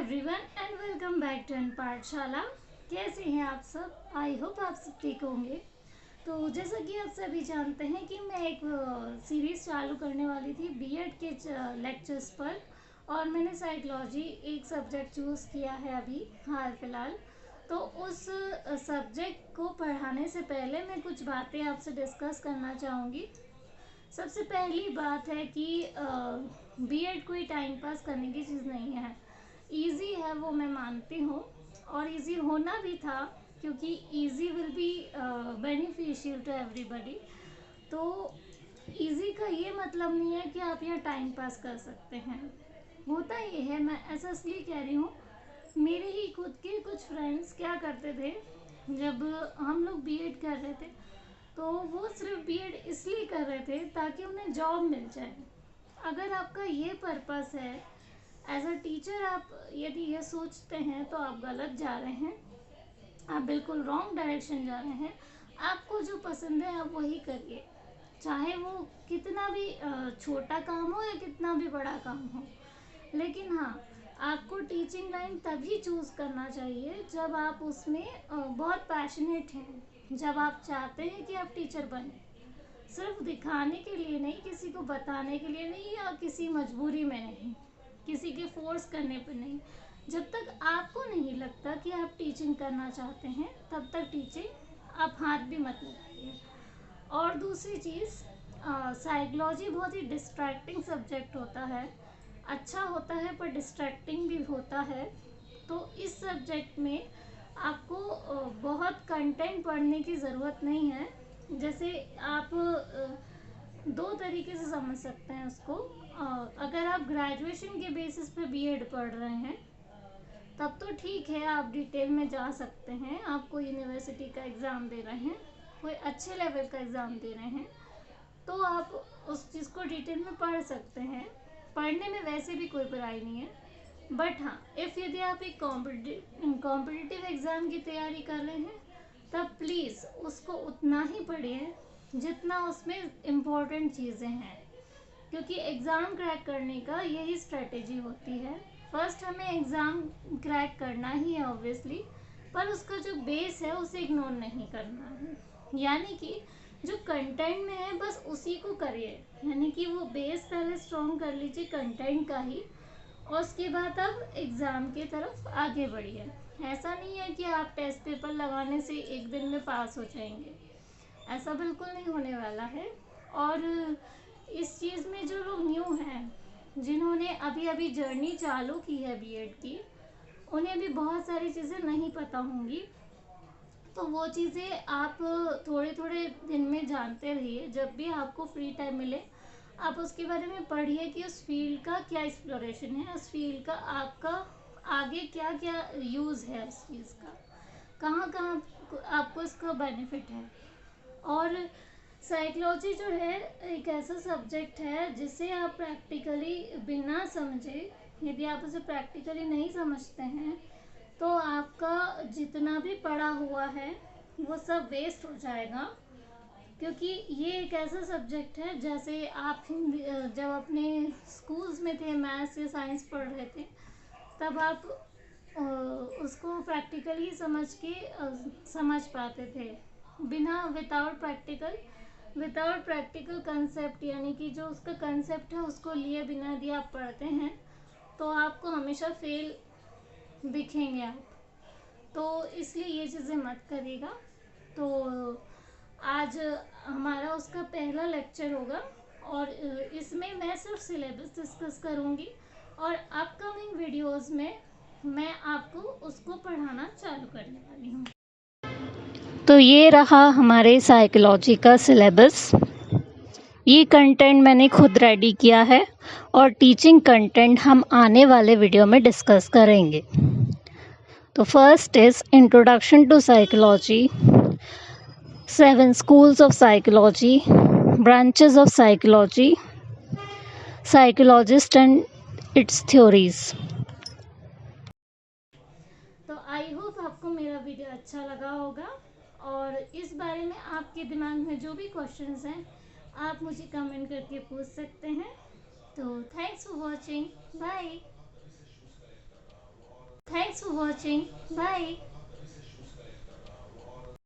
Everyone and welcome back to an Pathshala. कैसे हैं आप सब? आई होप आप सब ठीक होंगे। तो जैसा कि आप सभी जानते हैं कि मैं एक सीरीज़ चालू करने वाली थी बीएड के लेक्चर्स पर, और मैंने साइकोलॉजी एक सब्जेक्ट चूज़ किया है अभी हाल फिलहाल। तो उस सब्जेक्ट को पढ़ाने से पहले मैं कुछ बातें आपसे डिस्कस करना चाहूँगी। सबसे पहली बात है कि बीएड कोई टाइम पास करने की चीज़ नहीं है। इजी है वो मैं मानती हूँ, और इजी होना भी था, क्योंकि easy will be beneficial to everybody. तो इजी का ये मतलब नहीं है कि आप यहाँ टाइम पास कर सकते हैं। होता ये है, मैं ऐसा इसलिए कह रही हूँ, मेरे ही खुद के कुछ फ्रेंड्स क्या करते थे जब हम लोग बीएड कर रहे थे, तो वो सिर्फ बीएड इसलिए कर रहे थे ताकि उन्हें जॉब मिल जाए। अगर आपका ये पर्पस है एज अ टीचर, आप यदि ये सोचते हैं तो आप गलत जा रहे हैं, आप बिल्कुल रॉन्ग डायरेक्शन जा रहे हैं। आपको जो पसंद है आप वही करिए, चाहे वो कितना भी छोटा काम हो या कितना भी बड़ा काम हो। लेकिन हाँ, आपको टीचिंग लाइन तभी चूज़ करना चाहिए जब आप उसमें बहुत पैशनेट हैं, जब आप चाहते हैं कि आप टीचर बने। सिर्फ दिखाने के लिए नहीं, किसी को बताने के लिए नहीं, या किसी मजबूरी में नहीं, किसी के फोर्स करने पे नहीं। जब तक आपको नहीं लगता कि आप टीचिंग करना चाहते हैं, तब तक टीचिंग आप हाथ भी मत लगाइए। और दूसरी चीज़, साइकोलॉजी बहुत ही डिस्ट्रैक्टिंग सब्जेक्ट होता है। अच्छा होता है पर डिस्ट्रैक्टिंग भी होता है। तो इस सब्जेक्ट में आपको बहुत कंटेंट पढ़ने की ज़रूरत नहीं है। जैसे आप दो तरीके से समझ सकते हैं उसको। अगर आप ग्रेजुएशन के बेसिस पे बीएड पढ़ रहे हैं तब तो ठीक है, आप डिटेल में जा सकते हैं। आप कोई यूनिवर्सिटी का एग्ज़ाम दे रहे हैं, कोई अच्छे लेवल का एग्ज़ाम दे रहे हैं, तो आप उस चीज़ को डिटेल में पढ़ सकते हैं। पढ़ने में वैसे भी कोई बुराई नहीं है। बट हाँ, यदि आप एक कॉम्पिटिटिव एग्ज़ाम की तैयारी कर रहे हैं, तब प्लीज़ उसको उतना ही पढ़िए जितना उसमें इम्पोर्टेंट चीज़ें हैं, क्योंकि एग्ज़ाम क्रैक करने का यही स्ट्रेटेजी होती है। फर्स्ट हमें एग्ज़ाम क्रैक करना ही है ऑब्वियसली, पर उसका जो बेस है उसे इग्नोर नहीं करना है। यानी कि जो कंटेंट में है बस उसी को करिए, यानी कि वो बेस पहले स्ट्रॉन्ग कर लीजिए कंटेंट का ही, और उसके बाद आप एग्ज़ाम की तरफ आगे बढ़िए। ऐसा नहीं है कि आप टेस्ट पेपर लगाने से एक दिन में पास हो जाएंगे, ऐसा बिल्कुल नहीं होने वाला है। और इस चीज़ में जो लोग न्यू हैं, जिन्होंने अभी अभी जर्नी चालू की है बीएड की, उन्हें भी बहुत सारी चीज़ें नहीं पता होंगी। तो वो चीज़ें आप थोड़े थोड़े दिन में जानते रहिए। जब भी आपको फ्री टाइम मिले, आप उसके बारे में पढ़िए कि उस फील्ड का क्या एक्सप्लोरेशन है, उस फील्ड का आपका आगे क्या क्या यूज़ है, उस चीज़ का कहाँ कहाँ आपको इसका बेनिफिट है। और साइकोलॉजी जो है एक ऐसा सब्जेक्ट है जिसे आप प्रैक्टिकली बिना समझे, यदि आप उसे प्रैक्टिकली नहीं समझते हैं, तो आपका जितना भी पढ़ा हुआ है वो सब वेस्ट हो जाएगा। क्योंकि ये एक ऐसा सब्जेक्ट है, जैसे आप हिंदी जब अपने स्कूल्स में थे, मैथ्स या साइंस पढ़ रहे थे, तब आप उसको प्रैक्टिकली समझ के समझ पाते थे। बिना विदाउट प्रैक्टिकल कंसेप्ट, यानी कि जो उसका कंसेप्ट है उसको लिए बिना यदि आप पढ़ते हैं तो आपको हमेशा फेल दिखेंगे आप। तो इसलिए ये चीज़ें मत करिएगा। तो आज हमारा उसका पहला लेक्चर होगा, और इसमें मैं सिर्फ सिलेबस डिस्कस करूँगी, और अपकमिंग वीडियोस में मैं आपको उसको पढ़ाना चालू करने वाली हूँ। तो ये रहा हमारे साइकोलॉजी का सिलेबस। ये कंटेंट मैंने खुद रेडी किया है, और टीचिंग कंटेंट हम आने वाले वीडियो में डिस्कस करेंगे। तो first is introduction to psychology, 7 schools of psychology, branches of psychology, psychologist and its theories. तो आई होप आपको मेरा वीडियो अच्छा लगा होगा, और इस बारे में आपके दिमाग में जो भी क्वेश्चंस हैं आप मुझे कमेंट करके पूछ सकते हैं। तो thanks for watching, bye. for watching. Bye.